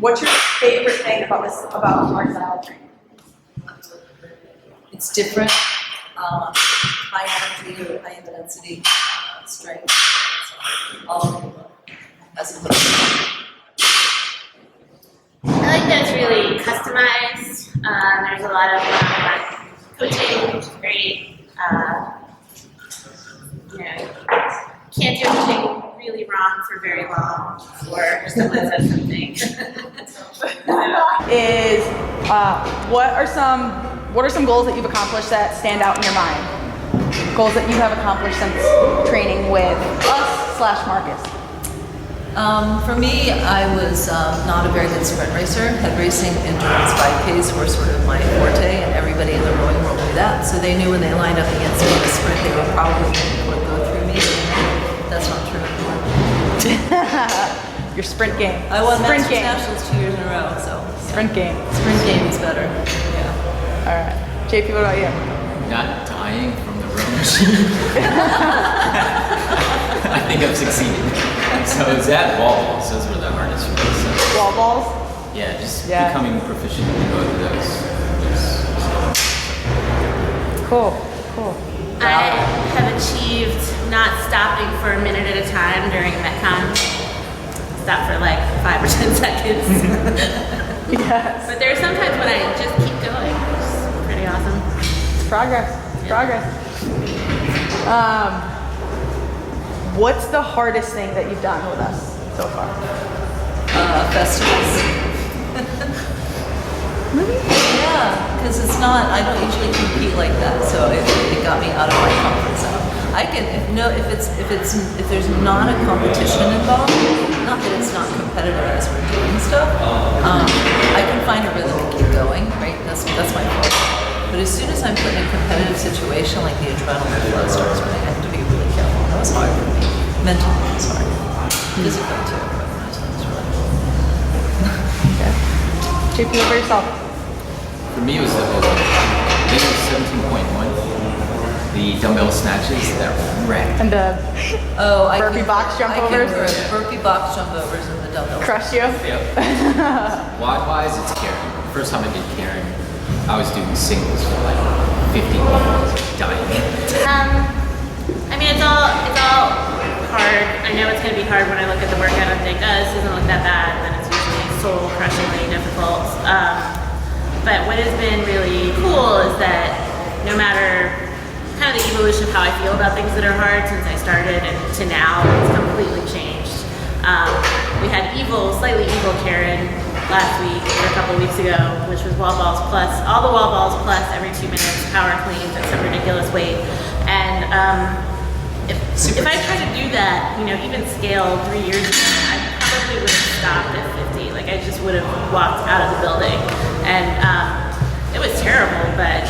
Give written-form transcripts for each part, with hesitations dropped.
What's your favorite thing about art style training? It's different. High energy, high intensity, strength. All of them. As opposed to I like that it's really customized. There's a lot of coaching, which is great. Can't do anything really wrong for very long, or someone says something. What are some goals that you've accomplished that stand out in your mind? Goals that you have accomplished since training with us/Marcus. For me, I was not a very good sprint racer. Head racing, endurance 5Ks were sort of my forte, and everybody in the rowing world knew that. So they knew when they lined up against me in a sprint, they were probably going to go through me. That's not true anymore. Your sprint game. I won sprint Masters game. Nationals 2 years in a row, so yeah. Sprint game. Sprint game is better. Yeah. All right. JP, what about you? Not dying from the row machine. I think I've succeeded. So it's at wall balls. Those were the hardest for me. So. Wall balls? Yeah, just becoming proficient in both of those. Cool. I have achieved not stopping for a minute at a time during Metcon. Stop for like 5 or 10 seconds. Yes. But there are some times when I just keep going. It's pretty awesome. It's progress. It's progress. What's the hardest thing that you've done with us so far? Festivals. Yeah, because it's not, I don't usually compete like that, so it got me out of my comfort zone. I can, if there's not a competition involved, not that it's not competitive as we're doing stuff, I can find a rhythm and keep going, right? That's my fault. But as soon as I'm put in a competitive situation, like the adrenaline flow starts running, I have to be really careful. That was hard for me. Mentally, it was hard. Physically too, but mentally it was really hard. Okay. JP, what about yourself? For me, it was I think it was 17.1. The dumbbell snatches that wrecked. And the burpee box jump overs? Burpee box jump overs and the dumbbell. Crush you? Yep. Wide-wise, it's Karen. The first time I did Karen, I was doing singles for like 50 minutes, dying. I mean, it's all hard. I know it's going to be hard when I look at the workout and think, oh, this doesn't look that bad. Then it's usually soul-crushingly difficult. But what has been really cool is that no matter kind of the evolution of how I feel about things that are hard since I started and to now, it's completely changed. We had slightly evil Karen last week or a couple weeks ago, which was wall balls plus, all the wall balls plus every 2 minutes, power cleans at some ridiculous weight. And if I tried to do that, even scale 3 years ago, I probably would have stopped at 50. Like I just would have walked out of the building. And it was terrible, but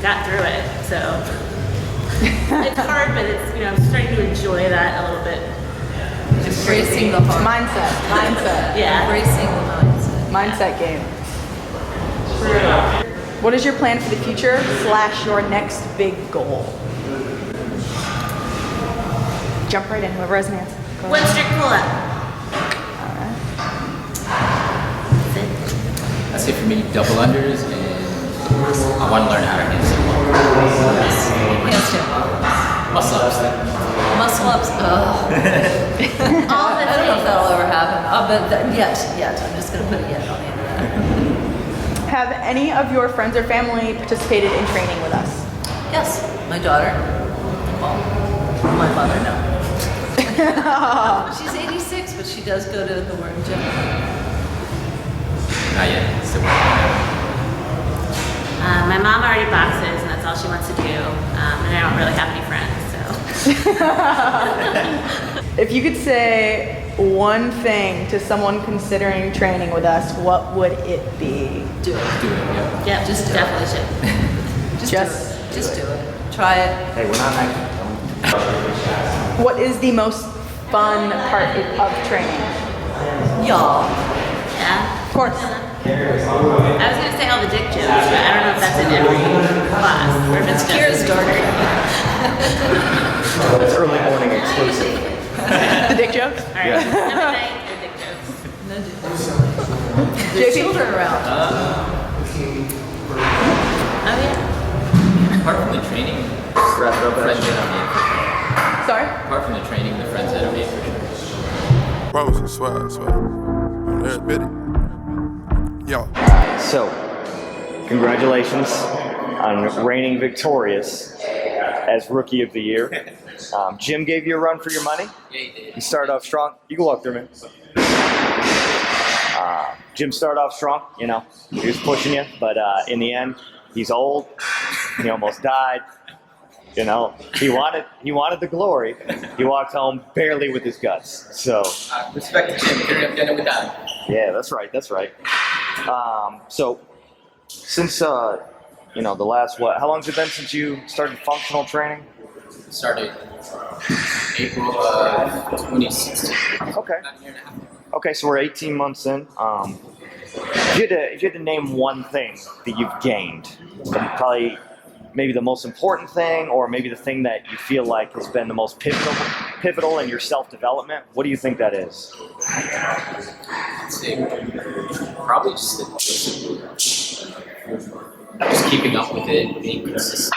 got through it. So it's hard, but it's, I'm starting to enjoy that a little bit. Embracing the hard. Mindset. Yeah. Embracing the mindset. Mindset game. What is your plan for the future / your next big goal? Jump right in, whoever has an answer. Go One ahead. strict pull-up. All right. That's it. I say for me, double unders, and I want to learn how to handstand muscle ups. Muscle ups. All the I don't know if that'll ever happen. But yet. I'm just going to put a yet on the end of that. Have any of your friends or family participated in training with us? Yes, my daughter. Well, my mother, no. She's 86, but she does go to the Wharton Gym. Not yet. Still My mom already boxes, and that's all she wants to do. And I don't really have any friends, so. If you could say one thing to someone considering training with us, what would it be? Do it. do it. Yeah. Yeah, Just do it. definitely should. Just do it. Try it. Hey, we're not Nike. What is the most fun part of training? Y'all. Yeah. Of course. I was gonna say all the dick jokes, but I don't know if that's in every class or if it's just Kira's daughter. It's early morning exclusive. The dick jokes? All right. Number 9, dick jokes. No, There's JP? children around. Oh yeah. Apart from the training, Wrap it up, friends Ashley. that I made. Sorry? Apart from the training, the friends that I made for sure. Promise, I swear. On every bit. Yo. So, congratulations on reigning victorious as Rookie of the Year. Jim gave you a run for your money. Yeah, you did. You started off strong. You can walk through, man. Jim started off strong, you know. He was pushing you, but in the end, he's old. He almost died. You know, he wanted the glory. He walked home barely with his guts. So, Respect to Jim. Carry up dinner with that. yeah, that's right. That's right. So, since you know, the last how long has it been since you started functional training? Started April of 2016. Okay. About a year and a half. Okay, so we're 18 months in. If you had to name one thing that you've gained, probably maybe the most important thing, or maybe the thing that you feel like has been the most pivotal in your self-development, what do you think that is? I'd say probably just the discipline. Just keeping up with it, being consistent.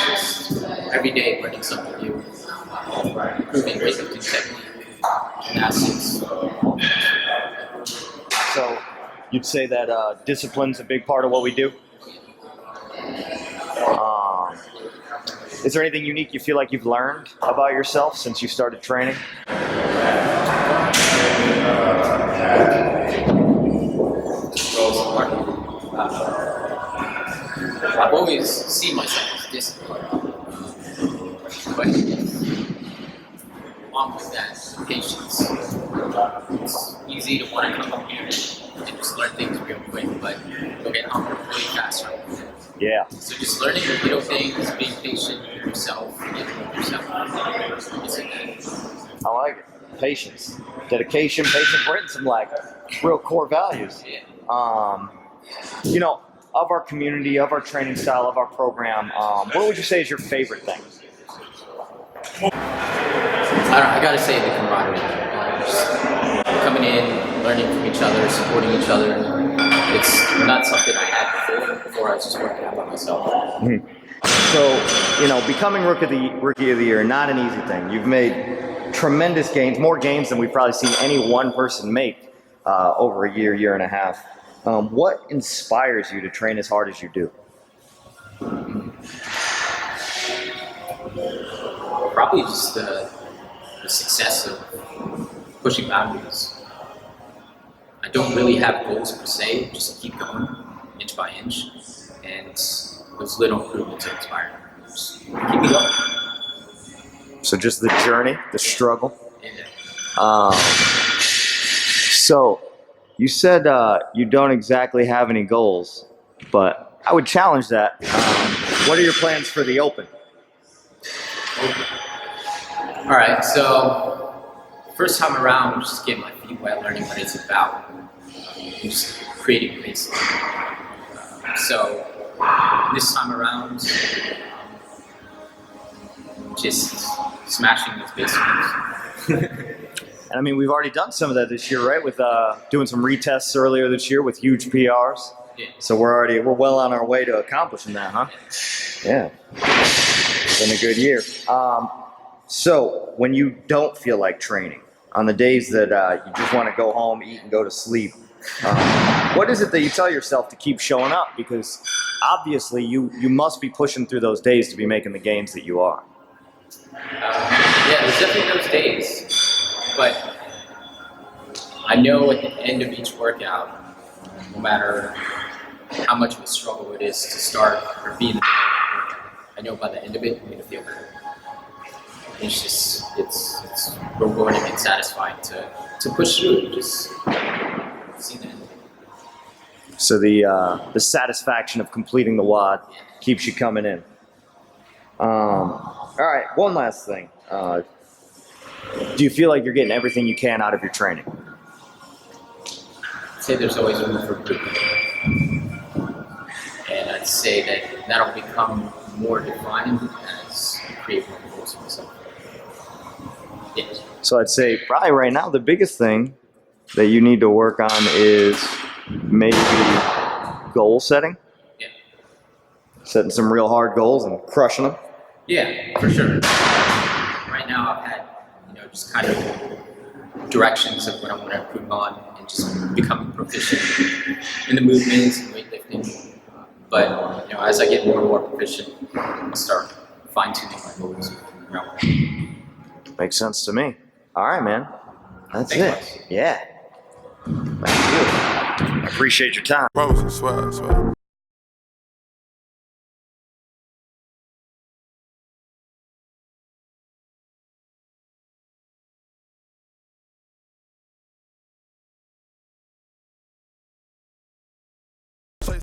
Just every day learning something new. Improving weightlifting technique, gymnastics. So you'd say that discipline's a big part of what we do? Is there anything unique you feel like you've learned about yourself since you started training? I've always seen myself as disciplined, but along with that, patience. It's easy to want to come up here and just learn things real quick, but you'll get hungry really fast. Right? Yeah. So just learning the little things, being patient with yourself, getting with yourself. I like it. Patience, dedication, patience. We're hitting some like real core values. Yeah. You know, of our community, of our training style, of our program, what would you say is your favorite thing? I gotta say the camaraderie. Just coming in, learning from each other, supporting each other. It's not something I had before I was just working out by myself. So, you know, becoming rookie of the year, not an easy thing. You've made tremendous gains, more gains than we've probably seen any one person make over a year and a half. What inspires you to train as hard as you do? Probably just the success of pushing boundaries. I don't really have goals per se, just keep going inch by inch, and those little improvements are inspiring. Just keep me going. So just the journey, the struggle. Yeah. So you said you don't exactly have any goals, but I would challenge that. What are your plans for the Open? All right, so first time around, just getting my feet wet, learning what it's about, just creating a base. So this time around, just smashing those basics. And I mean, we've already done some of that this year, right? With doing some retests earlier this year with huge PRs. Yeah. So we're well on our way to accomplishing that, huh? Yeah. Been a good year. So when you don't feel like training, on the days that you just want to go home, eat, and go to sleep, what is it that you tell yourself to keep showing up? Because obviously you must be pushing through those days to be making the gains that you are. Yeah, there's definitely those days, but I know at the end of each workout, no matter how much of a struggle it is to start or be in the workout, I know by the end of it, I'm going to feel good. It's just, it's rewarding and satisfying to push through it, just see the end. So the satisfaction of completing the WOD keeps you coming in. All right, one last thing. Do you feel like you're getting everything you can out of your training? I'd say there's always room for improvement. And I'd say that that'll become more defined as I create more goals for myself. Yes. So I'd say probably right now the biggest thing that you need to work on is maybe goal setting, Yeah. setting some real hard goals and crushing them. Yeah, for sure. Right now, I've had, just kind of directions of what I want to improve on and just becoming proficient in the movements and weightlifting. But, as I get more and more proficient, I'll start fine-tuning my goals. Makes sense to me. All right, man. That's Thanks, it. Yeah. Thank you. I appreciate your time. Promise, I swear, I swear.